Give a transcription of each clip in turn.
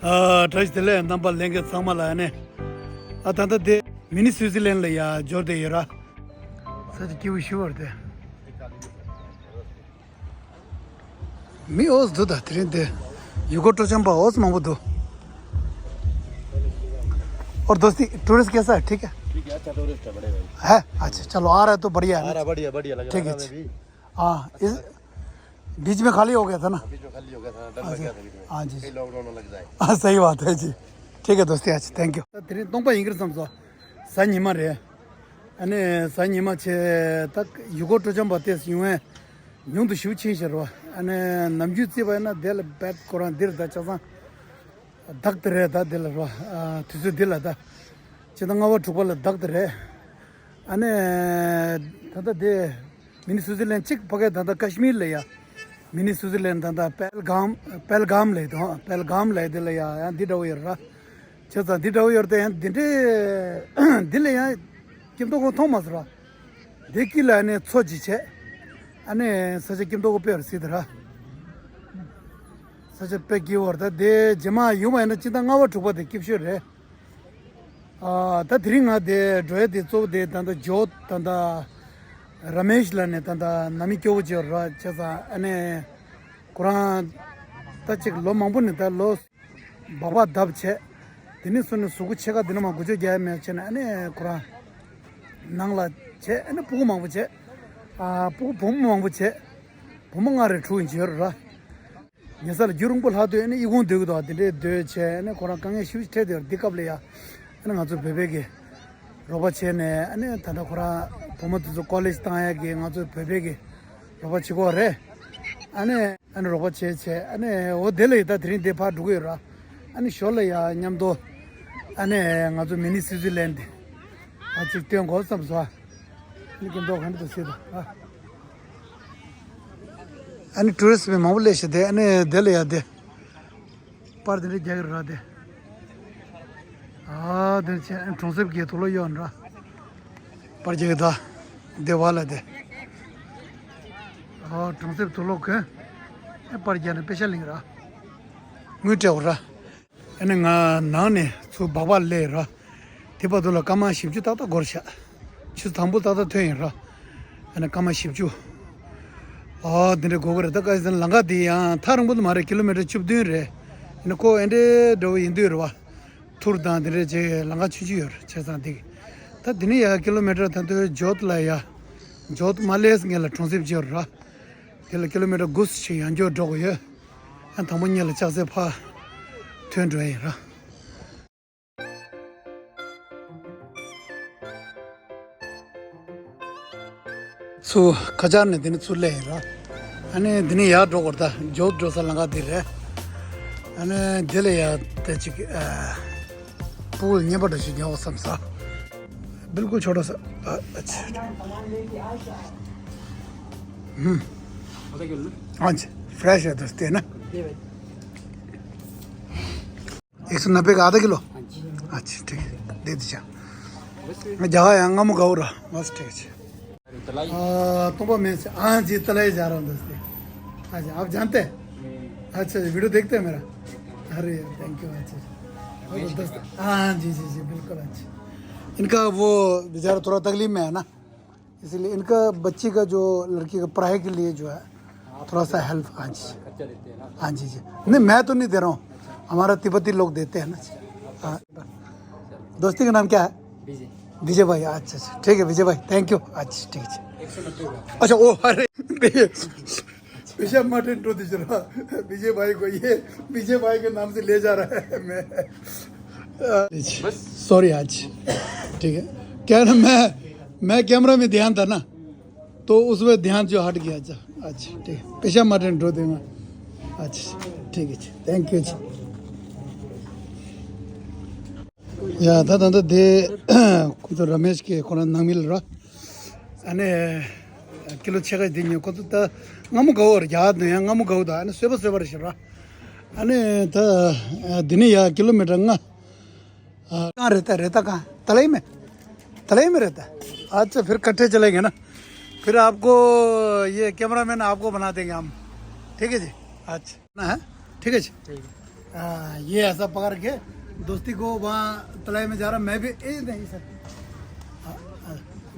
트라이스텔레 넘버 랭게 상말라네 아탄데 미니 스위즐랜드야 조르데이라 사지 기우 쉬워데 미오스 도다 트렌데 युगो तो चंबा ओस मामूदो और दोस्ती टूरिस्ट कैसा है ठीक है अच्छा टूरिस्ट है बड़े भाई है अच्छा चलो आ रहा है तो बढ़िया है आ रहा बढ़िया बढ़िया लग ठीक रहा है है हाँ इस बीच में खाली हो गया था ना बीच में खाली हो गया था डर लग गया था बीच में हाँ जी कहीं लॉकडाउन लग जाए हाँ सही बात है जी ठीक है दोस्ती अच्छा थैंक यू तेरे तुम पर इंग्लिश समझो सानिमा रे अने सानिमा छे तक युगो तो चंबा तेस यूं है यूं तो शिव छी शरवा अने नमजूत से भाई ना दिल बैठ कुरान दिल दा चसा दक्त रे दा दिल रो तुझे दिल दा चिदंगा वो ठुपल दक्त रे अने तदा दे मिनी स्विट्जरलैंड चिक पगे तदा कश्मीर ले या मिनी स्विट्जरलैंड तदा पहलगाम ले तो पहलगाम ले दिल या दिडो यरा चसा दिडो यरते दिदे दिल या किंतु को थोमस रा देखी लाने छोजी छे अने सजे किंतु को पेर सीधरा सजे पे की वर्दा दे जमा युमा ने चिंता गावा ठुपा दे किपशो रे ता धरिंगा दे ड्रोय दे चो दे तंदा जोत तंदा रमेश लने तंदा नमी क्यों जरा चसा अने कुरान तचिक लो मांबु ने ता लो बाबा दब छे दिने सुन सुगु छेगा दिन मा गुजो गया में छने अने कुरान नांगला छे अने पुगु मांबु छे पुगु भूम मांबु छे भूमंगारे ठुइन जरा यसल जुरुंगपुल हादो ने इगुन देगदो दिले दे छे ने कोरा कंगे शिव स्टे दे दिकबले या अने गाजो बेबेगे रोबा छे ने अने तदा कोरा पोमत जो कॉलेज ताया गे गाजो बेबेगे रोबा छिगो रे अने रोबा छे अने ओ देले ता द्रि देफा दुगे रा अने शोले या न्यामदो अने गाजो मिनी स्विट्जरलैंड आछि त्यों गो समझवा लेकिन दो घंटे तो सीधा अने टूरिस्ट में मामले से दे अने दिले या दे पर दिले जगर रा दे दिल से ट्रांसफर किए तो लो योन रा पर जगह दा देवाला दे ट्रांसफर तो लो के पर जाने पेशा लिंग रा मुझे हो रहा अने ना ने सो बाबा ले रा तिपा तो लो कमा शिवजू ता तो गोरशा चुस थांबू ता तो थे रा अने कमा शिवजू दिन गोबर तक लंगा दी थारंग बुद मारे किलोमीटर चुप दिन रे इनको एंडे दो इंदु रवा थुर दा दिन जे लंगा छुजी और छसा दी त दिन या किलोमीटर त तो जोत ला या जोत मालेस गेल ट्रांसिप जोर रा किलोमीटर गुस छी अंजो दो ये अन थमन्य ल चासे फा थन रे रा सो खजार ने दिन सुले रा अने दिन याद रो करता जोत जोसा लगा दे रे अने दिले या ते पूल ने बड़ छी जो समसा बिल्कुल छोटा सा अच्छा हाँ जी फ्रेश है दोस्ती है ना 190 का आधा किलो अच्छा ठीक है दे दीजिए मैं जहाँ आऊँगा मैं गाँव रहा बस ठीक है तुम मैं हाँ जी तलाई जा रहा हूँ दोस्ती अच्छा आप जानते हैं अच्छा जी वीडियो देखते हैं मेरा अरे थैंक यू अच्छा दोस्त हाँ जी जी जी बिल्कुल अच्छा इनका वो बेचारा थोड़ा तकलीफ में है ना इसीलिए इनका बच्ची का जो लड़की का पढ़ाई के लिए जो है थोड़ा सा हेल्प हाँ जी हाँ जी जी नहीं मैं तो नहीं दे रहा हूँ हमारा तिब्बती लोग देते हैं ना हाँ दोस्ती का नाम क्या है विजय भाई अच्छा अच्छा ठीक है विजय भाई थैंक यू अच्छा ठीक है अच्छा ओ अरे विजय मार्टिन तो दिजरा विजय भाई को ये विजय भाई के नाम से ले जा रहा है मैं सॉरी आज ठीक है क्या ना मैं कैमरा में ध्यान था ना तो उसमें ध्यान जो हट गया अच्छा अच्छा ठीक है पेशा मार्टिन तो दूंगा अच्छा ठीक है थैंक यू जी या दादा दे कुछ रमेश के कोना ना मिल रहा अने किलो छेगा दिन को तो ngam go or yaad ne ngam go da ne seba shira ane ta दिन या किलोमीटर ना कहाँ रहता कहाँ तलाई में रहता है अच्छा फिर कट्ठे चलेंगे ना फिर आपको ये कैमरामैन आपको बना देंगे हम ठीक है जी अच्छा ना है ठीक है जी ये ऐसा पकड़ के दोस्ती को वहाँ तलाई में जा रहा, मैं भी नहीं सर,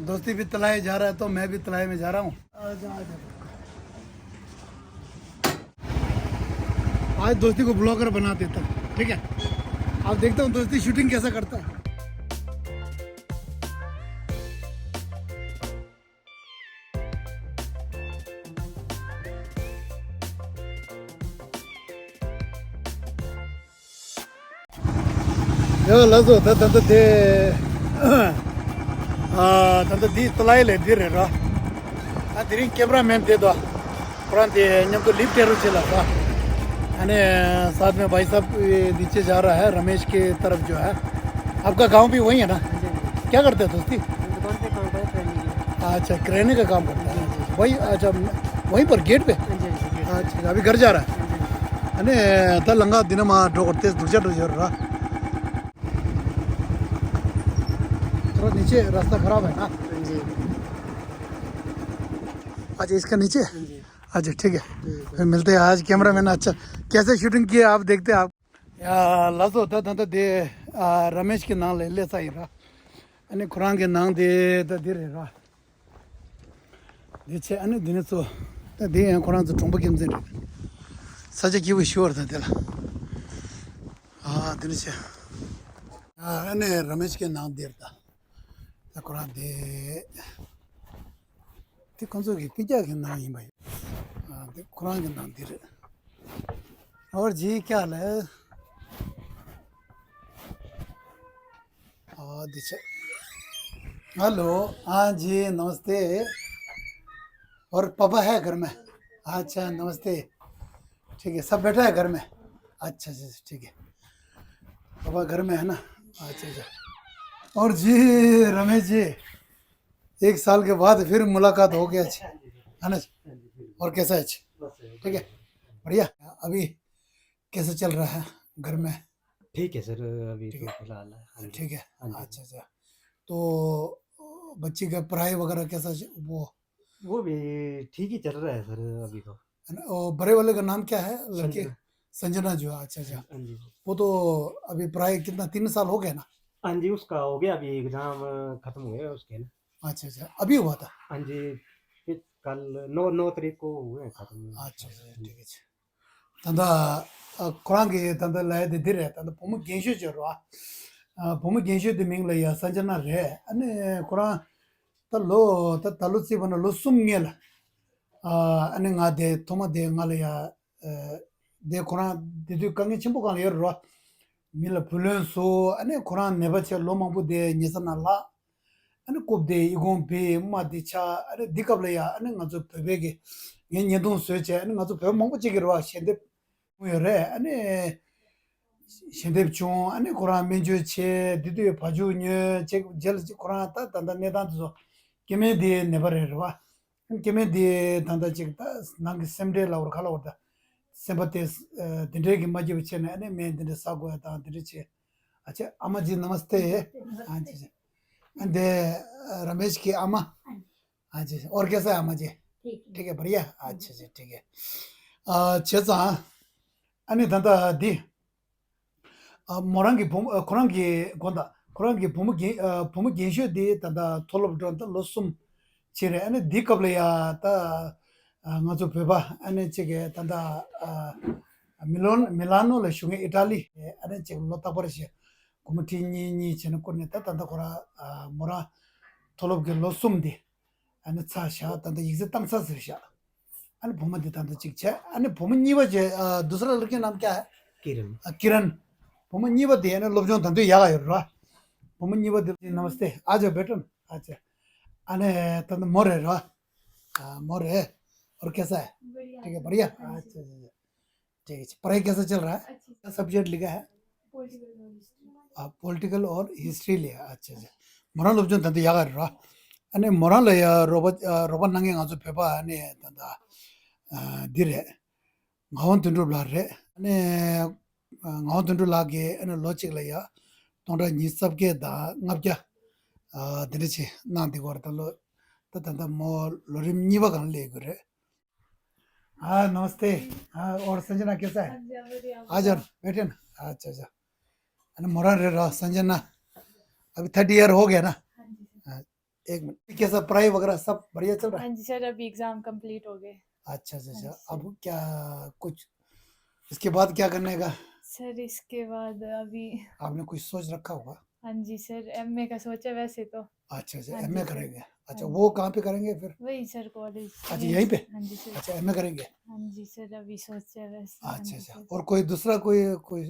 दोस्ती भी तलाई जा रहा है तो मैं भी तलाई में जा रहा हूँ। आज दोस्ती को ब्लॉगर बना देता हूँ, ठीक है। अब देखता हूँ दोस्ती शूटिंग कैसा करता है। Yo lazo tata de tata di tolai le dire ro a dirin cameraman दे दो पुरान दे हम तो लिफ्ट टेरो चला था यानी साथ में भाई साहब नीचे जा रहा है रमेश के तरफ जो है। आपका गांव भी वही है ना? क्या करते हैं दोस्ती? दुकान पे काम करता है। अच्छा किराने का काम करता है वही। अच्छा वहीं पर गेट पे। अच्छा अभी घर जा रहा है यानी ता लंगा दिन मा डोकते दूसरा रहा। थोड़ा नीचे रास्ता खराब है ना? जी अच्छा इसका नीचे। जी अच्छा ठीक है, फिर मिलते हैं। आज कैमरा मैन अच्छा कैसे शूटिंग किया आप देखते हैं आप। लास्ट होता था तो दे रमेश के नाम ले सही रहा अने खुरान के नाम दे तो दे रहा दिचे अने दिन तो दे खुरान तो टोंब गेम दे सजे की वो श्योर था तेरा। हाँ दिन से अने रमेश के नाम दे रहा कुरान दे ते कौन सा क्या के नाम ही भाई। हाँ ते कुरान के नाम दे रहे। और जी क्या हाल है? हाँ दिशा हेलो। हाँ जी नमस्ते। और पापा है घर में? अच्छा नमस्ते, ठीक है। सब बैठा है घर में? अच्छा अच्छा ठीक है, पापा घर में है ना? अच्छा अच्छा। और जी रमेश जी, 1 साल के बाद फिर मुलाकात हो गया है ना? और कैसा है? ठीक है बढ़िया। अभी कैसे चल रहा है घर में? ठीक है सर, अभी तो फिलहाल हाँ जी। ठीक है हाँ जी। अच्छा अच्छा। तो बच्ची का पढ़ाई वगैरह कैसा वो भी ठीक ही चल रहा है सर अभी तो। है ना? और बड़े वाले का नाम क्या है लड़के? संजना। संजना जो है। अच्छा अच्छा। हाँ जी। वो तो अभी पढ़ाई कितना 3 साल हो गया ना? हाँ जी उसका हो गया, अभी एग्जाम खत्म हुए उसके ना। अच्छा अच्छा अभी हुआ था? हाँ जी फिर कल 9 तारीख को हुए खत्म। अच्छा अच्छा ठीक है। तंदा कुरांगी तंदा लाय दे dire tanda pomu genshu jerwa pomu genshu de ming la ya sanjana re ane kuran ta lo ta talu si bana lo sum ngel ane nga de toma de nga la ya de kuran de du kangi chimbo kan yer ro mila pulen so ane kuran neba che lo mabu de nyesana la ane kob de igon be ma de cha ane dikab la ya ane nga zo pebege ngen nyedon so che ane nga zo pe mabu che gerwa shende 뭐래 아니 신대충 아니 고라 민주체 디디 바주녀 제 젤지 고라 다 단다 내단도 게메디 네버레와 게메디 단다 찍다 나기 셈데 라우르 칼라오다 세바테 딘데기 마지 비체네 아니 메딘데 사고야 다 디리체 अच्छा अम्मा जी नमस्ते। हाँ जी जी अंदे रमेश की अम्मा। हाँ जी और कैसा है अम्मा जी? ठीक है बढ़िया। अच्छा जी ठीक है। छेजा 아니 단다 디 모랑기 봄 코랑기 건다 코랑기 봄 genshyo di 단다 톨롭 돈다 로숨 치레 아니 디컵레야 다 ngazo peba ane chege tanda milano le shunge italy ane chege lota porche komiti ni chene korne ta tanda kora mora tolop ge losum di ane cha sha tanda yigze tangsa sha ane boma di tanda chikche ane boma niwa je दूसरा लड़के नाम क्या है? किरण। किरण। बoma niwa de ane lobjon tanda yaga yorwa boma niwa de नमस्ते आ जाओ batten. अच्छा ane tanda मोरे रो मोरे और कैसा है? ठीक है बढ़िया। अच्छा ठीक है पढ़ाई कैसा चल रहा है? सब्जेक्ट लिखा है पॉलिटिकल और हिस्ट्री लिया। अच्छा अच्छा मोरल लोग जो तंते यागा रहा अने मोरल या रोबोट रोबोट नंगे गाजो पेपा अने तंता दिरे गावन तुंडु ब्लारे अने गावन तुंडु लागे अने लॉजिक लिया तोंडा निसब के दा ngapja दिनेचे ना दिगोर तलो तंता मो लोरिम निवा गन ले गरे हाँ नमस्ते। हाँ और संजना कैसा है? आ जाओ बैठे ना। अच्छा अच्छा। अरे मोरा रे रहा संजना, अभी 30 ईयर हो गया ना। हाँ, एक मिनट, कैसा पढ़ाई वगैरह सब बढ़िया चल रहा है? हाँ जी सर, अभी एग्जाम कंप्लीट हो गए। अच्छा अच्छा अच्छा। हाँ जी, अब क्या कुछ इसके बाद क्या करने का सर इसके बाद अभी आपने कुछ सोच रखा होगा? हाँ जी सर, एमए का सोचा वैसे तो। अच्छा अच्छा, हाँ एमए जी सर। करेंगे। अच्छा हाँ वो जी। कहाँ पे करेंगे फिर? वही सर कॉलेज। अच्छा यहीं पे? हाँ जी सर। अच्छा एमए करेंगे। हाँ जी सर, अभी सोचा वैसे। हाँ अच्छा जी अच्छा। सर। और कोई दूसरा कोई कोई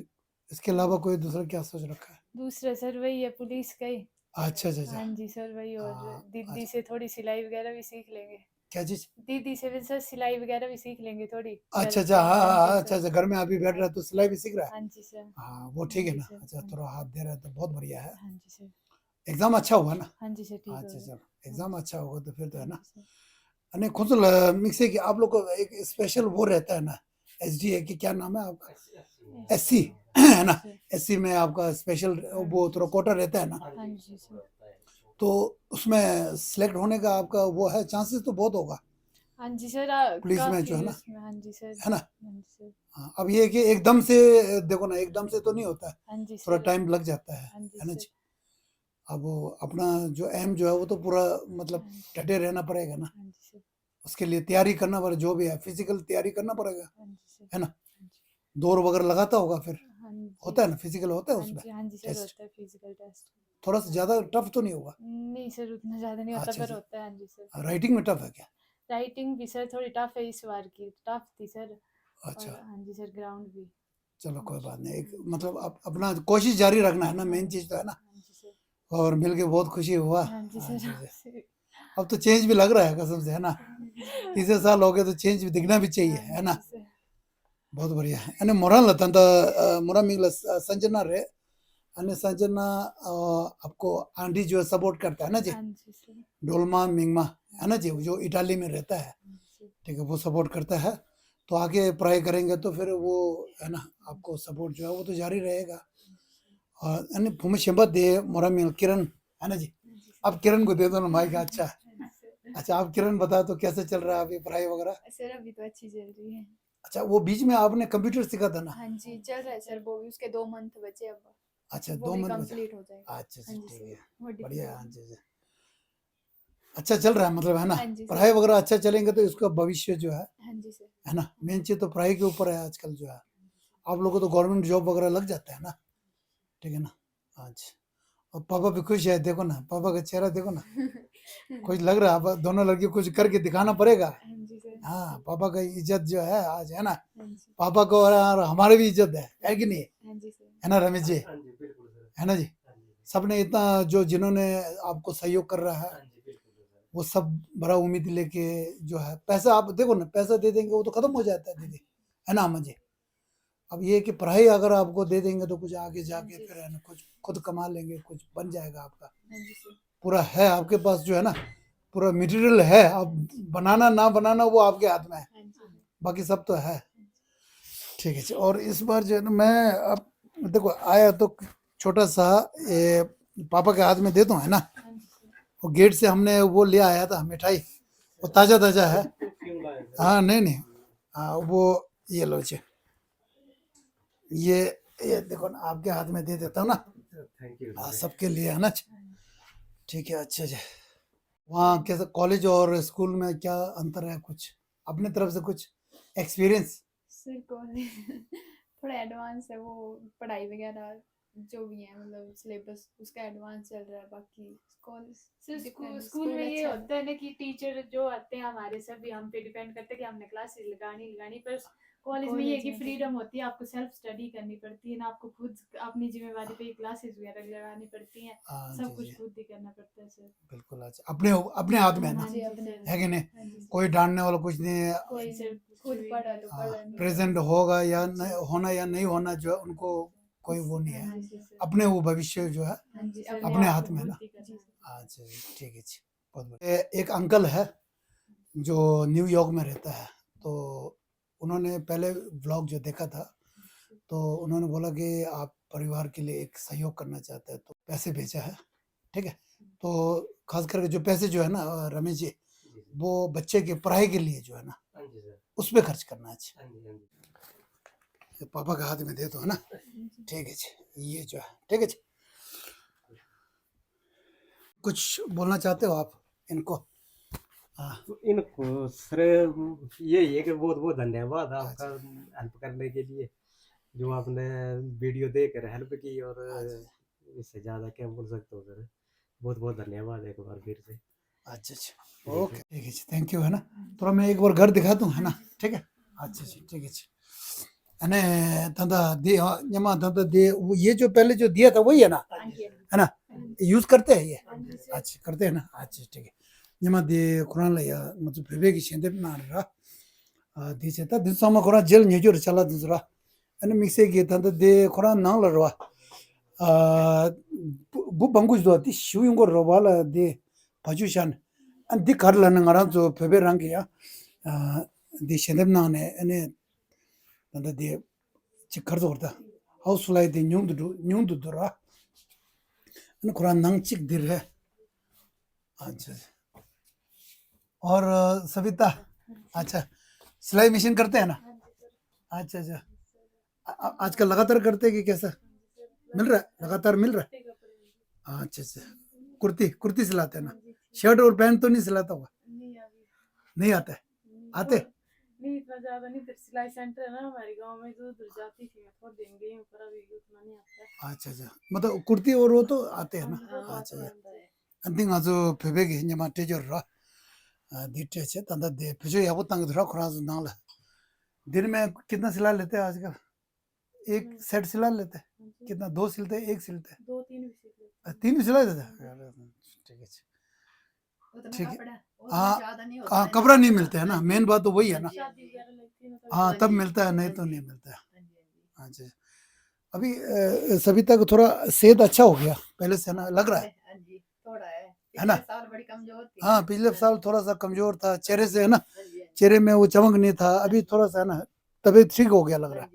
इसके अलावा कोई दूसरा क्या सोच रखा है? दूसरा सर वही है, पुलिस का ही। अच्छा अच्छा अच्छा। हाँ जी सर, वही। और हाँ, दीदी अच्छा से थोड़ी सिलाई वगैरह भी सीख लेंगे। क्या चीज? दीदी से भी सर सिलाई वगैरह भी सीख लेंगे थोड़ी घर अच्छा पे। अच्छा, हाँ हाँ हाँ जी हाँ, अच्छा सर। अच्छा, घर में अभी बैठ रहा है तो सिलाई भी सीख रहा है। हाँ जी सर। हाँ वो हाँ ठीक है जी ना। सर। अच्छा हाँ थोड़ा हाथ दे रहा है तो बहुत बढ़िया है। हाँ जी सर। एग्जाम अच्छा हुआ ना? हाँ जी सर, ठीक अच्छा होगा। अच्छा, एग्जाम अच्छा होगा तो फिर तो है हाँ ना। जी सर। अने खुद मिक्स है कि आप लोग को एक स्पेशल वो रहता है ना, एसडी की क्या नाम है आपका? एससी है ना। सर। एससी में आपका स्पेशल वो थोड़ा कोटा रहता है ना, हाँ जी सर। तो उसमें सिलेक्ट होने का आपका वो है, चांसेस तो बहुत होगा हाँ जी सर, पुलिस में जो काफी है ना, उसमें। हाँ जी सर। है ना। हाँ जी सर। हाँ, अब ये है कि एकदम से देखो ना, एकदम से तो नहीं होता है, हाँ जी थोड़ा सर। टाइम लग जाता हाँ जी है ना सर। जी। अब वो अपना जो एम जो है वो तो पूरा मतलब हाँ जी। डटे रहना पड़ेगा ना, हाँ जी सर। उसके लिए तैयारी करना पड़ेगा, जो भी है फिजिकल तैयारी करना पड़ेगा, हाँ जी सर। है ना। हाँ जी। दौड़ वगैरह लगाता होगा फिर? हाँ जी। होता है ना, फिजिकल होता है हाँ उसमें जी। हाँ जी सर, टेस्ट? होता है फिजिकल टेस्ट। थोड़ा सा ज्यादा टफ तो नहीं होगा? नहीं सर, उतना ज्यादा नहीं होता, अच्छा पर अच्छा। होता है। हाँ जी सर। राइटिंग में टफ है क्या? राइटिंग भी सर थोड़ी टफ है, इस बार की टफ थी सर। और अच्छा हाँ जी सर, ग्राउंड भी। चलो कोई बात नहीं, एक हाँ मतलब अपना कोशिश जारी रखना है ना, हाँ मेन जी। चीज तो है ना। हाँ जी सर। और मिलके बहुत खुशी हुआ। हाँ जी हाँ सर। जी जी। आपसे। अब तो चेंज भी लग रहा है कसम से, है ना। 30 साल हो गए तो चेंज भी दिखना भी चाहिए, हाँ है ना। जी सर। बहुत बढ़िया है। अने मोरल तंत मोरा मिंगल संजना रे, अने संजना आपको आंटी जो है सपोर्ट करता है ना जी, हाँ जी सर। डोलमा मिंगमा, है ना जी, जो इटाली में रहता है, हाँ जी सर। ठीक है, वो सपोर्ट करता है। तो आगे पढ़ाई करेंगे तो फिर वो है ना, आपको सपोर्ट जो है वो तो जारी रहेगा। और अन्य भूमि शंबत दे मोरा मिंगल किरण, है ना जी। हाँ जी अब किरण को दे दो ना माइक। अच्छा सर। अच्छा, आप किरण बताओ तो कैसे चल रहा है अभी पढ़ाई वगैरह? सर अभी तो अच्छी चल रही है। अच्छा वो बीच में आपने कंप्यूटर सीखा था ना? हाँ जी, चल रहा है सर, वो भी उसके 2 मंथ बचे अब। अच्छा वो दो भी मंथ बचा। कंप्लीट हो जाएगा। अच्छा अच्छा हाँ जी ठीक सर, है, वो बढ़िया है। डिप्लोमा। हाँ जी जी। अच्छा चल रहा है मतलब, है ना। हाँ जी पढ़ाई सर। वगैरह अच्छा चलेंगे तो इसका भविष्य जो हाँ जी सर। है ना, मेन चीज तो पढ़ाई के ऊपर है आजकल जो है। आप लोगों को तो गवर्नमेंट जॉब वगैरह लग जाता है ना, ठीक है ना। अच्छा, और पापा भी खुश है, देखो ना पापा का चेहरा देखो ना, कुछ लग रहा है। अब दोनों लड़की कुछ करके दिखाना पड़ेगा। हाँ जी सर। हाँ पापा का इज्जत जो है आज, है ना। हाँ जी। पापा को और हमारी भी इज्जत है कि नहीं? हाँ जी सर। है ना रमेश जी, हाँ जी बिल्कुल सर। है ना जी। हाँ जी। सबने इतना जो जिन्होंने आपको सहयोग कर रहा है, हाँ जी बिल्कुल सर। वो सब बड़ा उम्मीद लेके जो है, पैसा आप देखो ना, पैसा दे देंगे वो तो खत्म हो जाता है दीदी, है ना अम्मा जी। अब ये है कि पढ़ाई अगर आपको दे देंगे तो कुछ आगे जाके फिर है ना, कुछ खुद कमा लेंगे, कुछ बन जाएगा आपका। हाँ जी सर। पूरा है आपके पास जो है ना, पूरा मटेरियल है। अब बनाना ना बनाना वो आपके हाथ में है, हाँ जी सर। बाकी सब तो है। ठीक है जी। और इस बार जो है ना, मैं अब देखो आया तो छोटा सा ये पापा के हाथ में देता हूँ, है ना। हाँ जी सर। वो गेट से हमने वो ले आया था मिठाई, वो ताज़ा ताज़ा है। क्यों लाए सर? हाँ नहीं नहीं, हाँ वो ये लो जी, ये देखो ना, आपके हाथ में दे देता हूँ ना। थैंक यू हाँ सर। सबके लिए है ना। ठीक है अच्छा जी। वहाँ कैसे कॉलेज और स्कूल में क्या अंतर है, कुछ अपने तरफ से कुछ एक्सपीरियंस? सर कॉलेज थोड़ा एडवांस है, वो पढ़ाई वगैरह जो भी है, मतलब सिलेबस उसका एडवांस चल रहा है। बाकी कॉलेज सर, स्कूल में ये होता है ना कि टीचर जो आते हैं हमारे, सब हम पे डिपेंड करते हैं कि हमने क्लासेस लगानी। पर कॉलेज में ये है कि फ्रीडम होती है, आपको सेल्फ स्टडी करनी पड़ती है ना, आपको खुद अपनी जिम्मेवारी पे क्लासेस वगैरह लगानी पड़ती हैं। हाँ सब जी कुछ जी खुद ही करना पड़ता है सर। बिल्कुल। अच्छा अपने अपने हाथ में है ना, हाँ जी अपने। है कि नहीं? हाँ जी सर। कोई डांटने वाला कुछ नहीं है। कोई सर खुद पढ़ा तो पढ़ा, नहीं प्रेजेंट होगा या नहीं होना या नहीं होना जो है उनको कोई वो नहीं है, हाँ जी सर। अपने वो भविष्य जो है हाँ जी सर, अपने हाथ आपको में खुद ना। ही करना है। अच्छा जी ठीक है जी, बहुत बढ़िया। एक अंकल है जो न्यूयॉर्क में रहता है, तो उन्होंने पहले व्लॉग जो देखा था, तो उन्होंने बोला कि आप परिवार के लिए एक सहयोग करना चाहते हैं तो पैसे भेजा है, ठीक है। तो खास करके जो पैसे जो है ना रमेश जी, जी सर। वो बच्चे की पढ़ाई के लिए जो है ना, हाँ जी सर। उस पर खर्च करना है। अच्छा, हाँ जी हाँ जी ये पापा के हाथ में दे दो है ना। ठीक है जी, ये जो है ठीक है जी। कुछ बोलना चाहते हो आप इनको? हाँ, तो इनको सर यही है कि बहुत बहुत धन्यवाद आपका हेल्प करने के लिए, जो आपने वीडियो देखकर हेल्प की, और इससे ज़्यादा क्या बोल सकते हो सर, बहुत बहुत धन्यवाद एक बार फिर से। अच्छा अच्छा, ओके ठीक है जी, थैंक यू है ना। थोड़ा मैं एक बार घर दिखा दूँ है ना, ठीक है। अच्छा जी, ठीक है जी। अने धंधा दे जमा धंधा दे, वो ये जो पहले जो दिया था वही है ना, है ना, यूज करते हैं ये? अच्छा करते हैं ना, अच्छा ठीक है। जमा दे कुरान ला या मतलब फेबे की शेंदे ना रहा दिसे ता दिन समा कुरान जेल न्यूजर चला दूसरा अने मिक्से के धंधा दे कुरान ना ला रहा bu bangus do ti shuyung go robala de pajushan an di karla na ngara zo pebe rang ya de shendem na ne ane nda de chikar do da house fly de nyung du ra an quran nang chik dir hai। अच्छा और सविता, अच्छा सिलाई machine करते हैं ना? अच्छा अच्छा, आजकल लगातार करते हैं कि कैसा मिल रहा है? लगातार मिल रहा है? अच्छा अच्छा, कुर्ती कुर्ती सिलाते हैं ना? शर्ट और पैंट तो नहीं सिलाता होगा? नहीं आता है? आते? नहीं इतना ज्यादा नहीं, इधर सिलाई सेंटर है ना हमारे गांव में, तो उधर जाती थी मैं थोड़ी दिन गई हूँ, पर अभी उतना नहीं आता है। अच्छा अच्छा, मतलब कुर्ती और वो तो आते हैं ना? हाँ, अच्छा आता अच्छा, है। अंतिम आजो फेबेगे न्यमा टेजर रा दीटे छे तंदा दे फिजो याबो तंग धरा खराज नाल दिन में कितना सिला लेते हैं आजकल? एक सेट सिला लेते हैं? कितना, दो सिलते हैं, एक सिलते हैं? 2-3 भी सीख लेते तीन भी सिला देते हैं? ठीक है ठीक है। हाँ हाँ, कपड़ा नहीं मिलता है ना, मेन बात तो वही है ना। हैं। शादी वगैरह लगती है ना तब हाँ तब मिलता है, नहीं तो नहीं मिलता है। अच्छा, अभी सविता को थोड़ा सेहत अच्छा हो गया पहले से ना, लग रहा है ना? हाँ पिछले साल थोड़ा सा कमजोर था चेहरे से है ना, चेहरे में वो चमक नहीं था, अभी थोड़ा सा है ना तबीयत ठीक हो गया लग रहा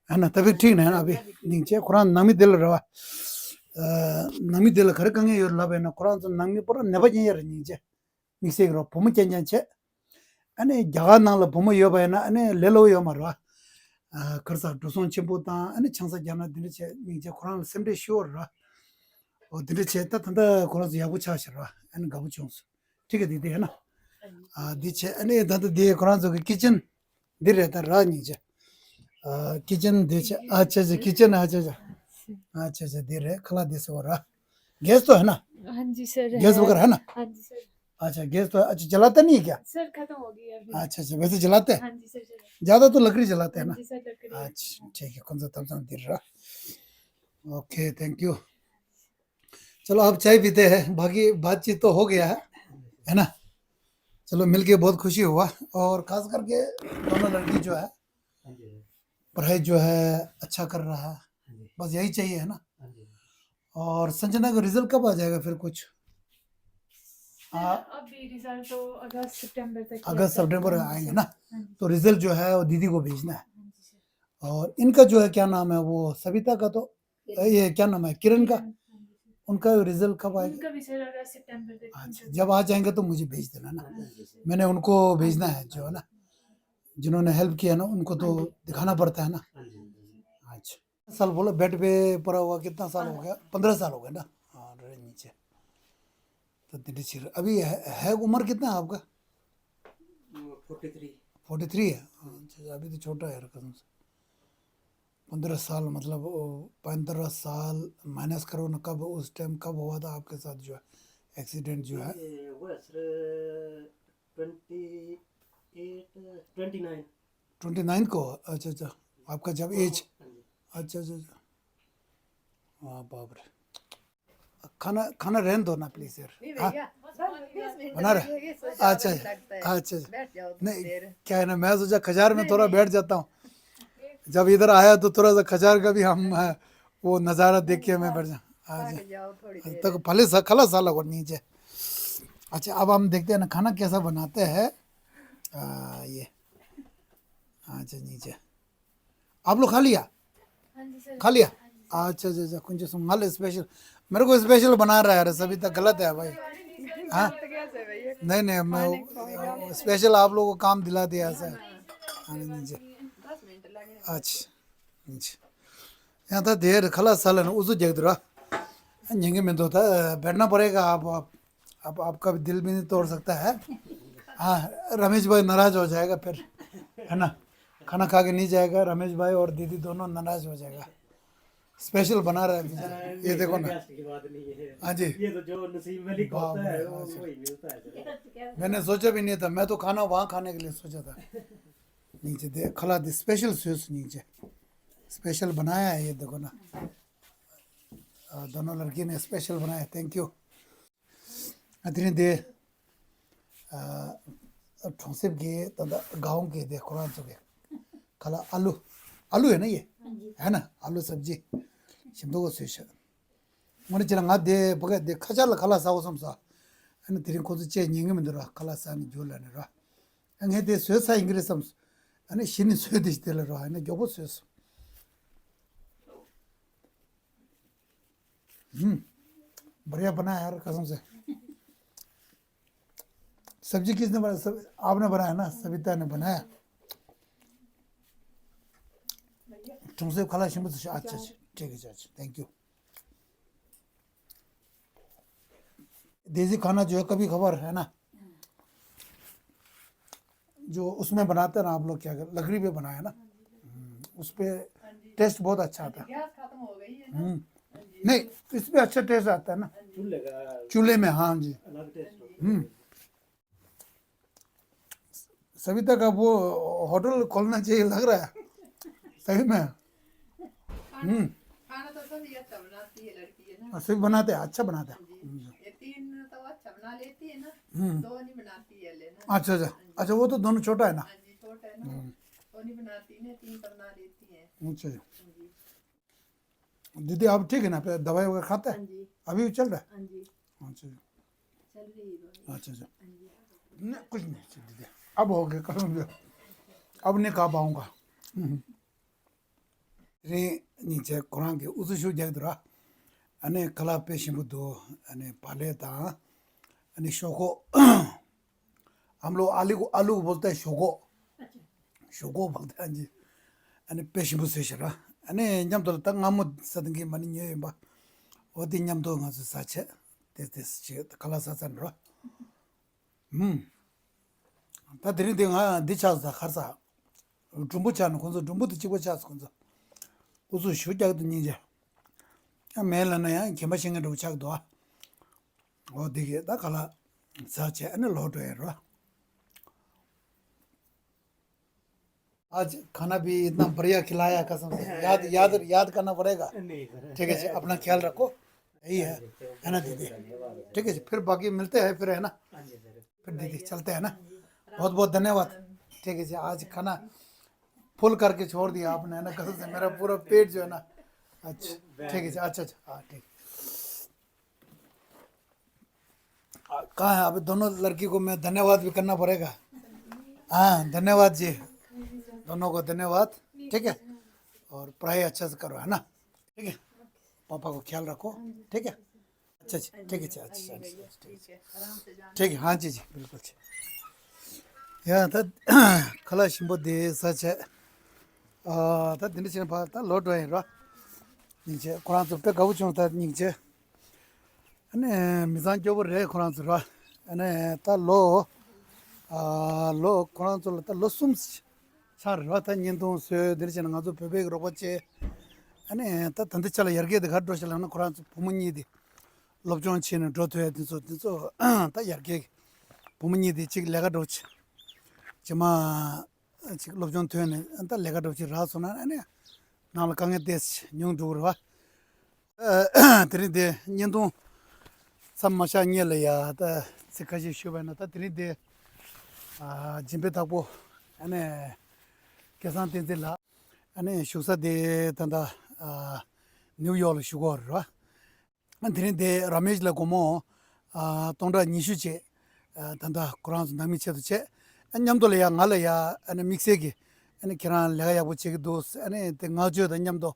है ना, तबीयत ठीक है ना अभी। नीचे कुरान नामी दिल रहा नामी दिल खरे कंगे योर लब है ना कुरान तो नामी पूरा नेबा यार नीचे मिक्से करो पुम चेंजन छे अने जगह नाल पुम यो है ना अने ले लो यो मरवा खरसा डोसोन चिंपोता अने छंसा जाना दिन छे नीचे कुरान सेमडे श्योर रहा और दिन छे ता तंदा कुरान याबु छाश रहा अने गाबु चोंस ठीक है दीदी है ना। दीचे अने तंदा दे कुरान जो किचन दे रहता रहा नीचे किचन दीचे अच्छा अच्छा किचन अच्छा अच्छा अच्छा अच्छा दे रहे खला दे से हो रहा गैस तो है ना? हाँ जी सर, गैस वगैरह है ना? हाँ जी सर। अच्छा गैस तो अच्छा जलाते नहीं है क्या? सर खत्म हो गई अभी। अच्छा अच्छा, वैसे जलाते हैं? हाँ जी सर चलो। ज्यादा तो लकड़ी जलाते हैं हाँ ना? जी सर लकड़ी। अच्छा ठीक है, कौन सा तब दे रहा। Okay thank you. चलो आप चाय पीते हैं, बाकी बातचीत तो हो गया है ना? चलो मिलके बहुत खुशी हुआ, और खास करके दोनों लड़की जो है हाँ जी पढ़ाई जो है अच्छा कर रहा है, हाँ जी बस यही चाहिए है ना। हाँ जी। और संजना का रिजल्ट कब आ जाएगा फिर कुछ? अभी रिजल्ट तो अगस्त सितंबर तक ही अगस्त आता है। सितंबर हाँ जी आएंगे सर। ना, हाँ जी तो रिजल्ट जो है वो दीदी को भेजना है। हाँ जी सर। और इनका जो है क्या नाम है वो सविता का, तो ये क्या नाम है किरण का, हाँ जी सर। उनका रिजल्ट कब आएगा? उनका भी सर अगस्त सितंबर तक। अच्छा जब आ जाएंगे तो मुझे भेज देना ना, हाँ जी सर। मैंने उनको भेजना है जो है ना, जिन्होंने हेल्प किया ना उनको तो दिखाना पड़ता है ना। हाँ जी अच्छा साल बोलो बेड पे पड़ा हुआ, कितना साल हो गया? 15 साल हो गए ना। हाँ रे नीचे तो दिल्ली अभी है उम्र कितना है आपका? 43। 43 है? अच्छा अभी तो छोटा है कसम से। 15 साल मतलब 15 साल माइनस करो ना, कब उस टाइम कब हुआ था आपके साथ जो है एक्सीडेंट जो है? वो है सर 29। 29 को? अच्छा अच्छा, आपका जब एज, हाँ जी अच्छा अच्छा अच्छा, हाँ बाप रे। खाना खाना रहने दो ना प्लीज यार। हाँ बना रहे? अच्छा अच्छा नहीं क्या है ना, मैं सोचा खजार में थोड़ा बैठ जाता हूँ, जब इधर आया तो थोड़ा सा खजार का भी हम वो नज़ारा देख के मैं बैठ जाऊँ। अच्छा तक भले सा खला साला को नीचे। अच्छा अब हम देखते हैं ना खाना कैसा बनाते हैं। ये अच्छा नीचे आप लोग खा लिया? हाँ जी सर। खा लिया? अच्छा अच्छा अच्छा कुछ संभाल स्पेशल, मेरे को स्पेशल बना रहा है यार, सभी तक गलत है भाई। हाँ नहीं नहीं मैं स्पेशल आप लोगों को काम दिला दिया ऐसा नीचे अच्छा नीचे यहाँ था देर खला साल है उस जगह रहा यहीं में तो था बैठना पड़ेगा आप आपका भी दिल भी नहीं तोड़ सकता है हाँ रमेश भाई नाराज हो जाएगा फिर है ना खाना खा के नहीं जाएगा रमेश भाई और दीदी दोनों नाराज हो जाएगा स्पेशल बना रहा है बेचारा। ये देखो ना की बात नहीं है हाँ जी ये तो जो नसीब में लिखा होता है वो वही मिलता है मैंने सोचा भी नहीं था मैं तो खाना वहाँ खाने के लिए सोचा था नीचे दे खला दे स्पेशल स्वीट्स नीचे स्पेशल बनाया है ये देखो ना दोनों लड़की ने स्पेशल बनाया थैंक यू अतनी दे ठोंसे के तदा गाँव के दे कुरान चुके खला आलू आलू है ना ये है ना आलू सब्जी शिमदो को स्वीट मैंने चला गा दे बगे दे खचाल खला साव समसा अने तिरिंग को चे निंगे में दरा खला सानी जोलाने रा अंगे दे स्वे सा इंग्लिश समस अने शिनी स्वे दिस देले रा अने जोबो स्वे बढ़िया बनाया यार कसम से सब्जी किसने बनाया सब आपने बनाया ना सविता ने बनाया तुमसे खला शिमत अच्छा ठीक है अच्छा थैंक यू देसी खाना जो है कभी खबर है ना जो उसमें बनाते हैं ना आप लोग क्या कर लकड़ी पे बनाया ना उस पे टेस्ट बहुत अच्छा आता है नहीं इस पे अच्छा टेस्ट आता है ना चूल्हे में हाँ जी सविता का वो होटल खोलना चाहिए लग रहा है सही में खाना तो सभी अच्छा बनाती है लड़की है ना सभी बनाते हैं अच्छा बनाते हैं ये तीन तो अच्छा बना लेती है ना दो नहीं बनाती है लेना अच्छा अच्छा अच्छा वो तो दोनों छोटा है ना हाँ जी छोटा है ना दो नहीं बनाती है तीन तो बना लेती है अच्छा जी दीदी आप ठीक है ना फिर दवाई वगैरह खाते हैं हाँ जी अभी भी चल रहा है हाँ जी अच्छा जी चल रही है दवाई। अच्छा अच्छा नहीं कुछ नहीं अच्छा, दीदी अब हो गया कसम से अब नहीं खा पाऊंगा रे नीचे कुरान के उस शू जग रहा अने कला पे शिमुदो अने पाले ता अने शोको हम लोग आलू को बोलते हैं शोको शोको बोलते हैं जी अने पे शिमु से शरा अने ञम तो तंग हम सदंगी मनी ये बा ओती ञम तो ngaz sache this kala sasan ro ता 드린 데가 디차자 가서 중부 차는 건서 중부도 찍고 차서 건서 우수 쇼자도 니제 매일나야 개마싱을 우착도 어디게 다 갈라 사체 안에 로도에로 आज खाना भी इतना बढ़िया खिलाया कसम से याद करना पड़ेगा ठीक है जी अपना ख्याल रखो यही है ना दीदी ठीक है जी फिर बाकी मिलते हैं फिर है ना फिर दीदी चलते हैं ना बहुत बहुत धन्यवाद ठीक है जी आज खाना फुल करके छोड़ दिया आपने है ना कसम से मेरा पूरा पेट जो है ना अच्छा ठीक है जी अच्छा अच्छा हाँ ठीक कहाँ है अभी दोनों लड़की को मैं धन्यवाद भी करना पड़ेगा हाँ धन्यवाद जी दोनों को धन्यवाद ठीक है और पढ़ाई अच्छा से करो है ना ठीक है पापा को ख्याल रखो ठीक है अच्छा जी ठीक है अच्छा ठीक है हाँ जी जी बिल्कुल यहाँ था खला शिंबो दे सच है था दिन से बात था लोड रहे रो नीचे कुरान तो पे गाँव चुन था नीचे अने मिजान जो रे कुरान तो रो अने था लो कुरान तो था लो सुम चार रो था निंदो से दिन से ना तो पे बेग रो बच्चे अने था तंदे चला यरगे दे घर रो चला ना कुरान तो पुमनी दे लोबजोन छिन ड्रो तो है तो था यरगे पुमनी दे चिक लगा डोच जमा चिक लोबजोन तो है ने अंता लगा डोच रात सुना ने नाल कांगे देश न्यू दूर वा तेरी दे निंदो समस्या नहीं ले या तो सिकाजी शुभ है ना तो तेरी दे जिम्पे तक वो अने कैसा दिन से ला अने शुसा दे तंदा न्यूयॉर्क शुगर वा तेरी दे रमेश लगोमो तोंडा निशुचे तंदा कुरान नामी चे तो चे अन्यम तो ले या गाले या अने मिक्से की अने किरान लगा या बच्चे के दोस्त अने ते गाजो तो अन्यम तो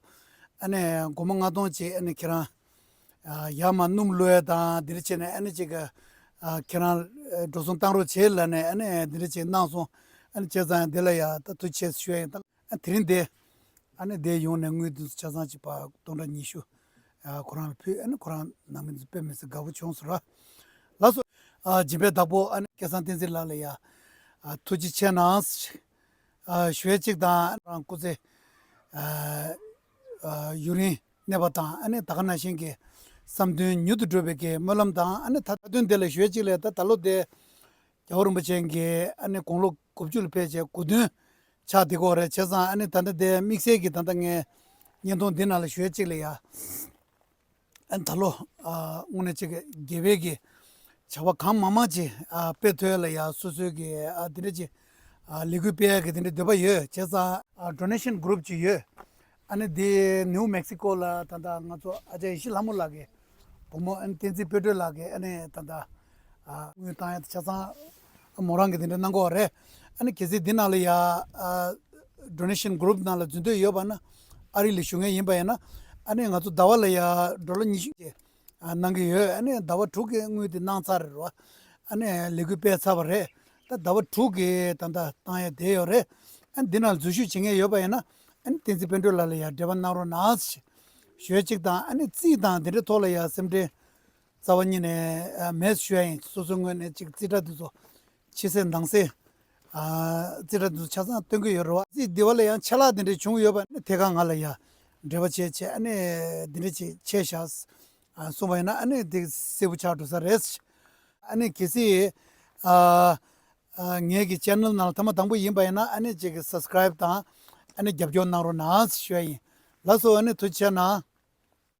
अने गोमंगा तो चे अने किरान यामा नुम लोया ता दिरचे ने अने चे का किरान 도송 땅으로 제일 안에 안에 드리지 나서 안에 제자 될어야 또 제 쉬어야 드린데 안에 내 용의 의도 자산지 봐 동란 이슈 코로나 피는 코로나 남은 빼면서 가부 총수라 라서 집에 다보 안 계산된질라야 투지 채나스 쉐직다 고제 유리 네바타 안에 다가나신게 삼든 뉴드드베게 몰람다 안에 다든 델레 쉐직레다 달로데 겨울음버쟁게 안에 공로 곱줄 페이지 고든 차디고레 제사 안에 단데 믹세기 단당에 년동 디날 쉐직레야 안 달로 오늘 저게 계획이 저와 감 마마지 페토엘야 수수기 드리지 리그페게 드네 데바예 제사 도네이션 그룹 지예 안에 데 뉴 멕시코라 단다 나조 아제 실라몰라게 보모 엔텐시 페토라게 안에 단다 우리 땅에 제사 모랑게 되는 거래 아니 계속 디날이야 도네이션 그룹 나라 준도 여바나 아리 리슝에 임바야나 아니 가서 다발이야 돌니 난게 아니 다바 투게 응위데 난사르로 아니 리그페 사버레 다바 투게 단다 땅에 대요레 안 디날 주슈 징에 여바야나 안 텐지펜돌라야 데반나로 나스 쉐직다 아니 찌다 데르 톨라야 셈데 자원이네 메스슈에 소송은 직지라도 치센 당세 지라도 차상 뜬거 여러 이 디월이야 찰라데 중요바 대강할이야 데바체체 아니 디르치 체샤스 소바이나 아니 디 세부차도서 레스 아니 기시 녜기 채널 날 타마 당부 임바이나 아니 제 서브스크라이브 다 아니 잡존 나로 나스 쉐이 라소 아니 투치나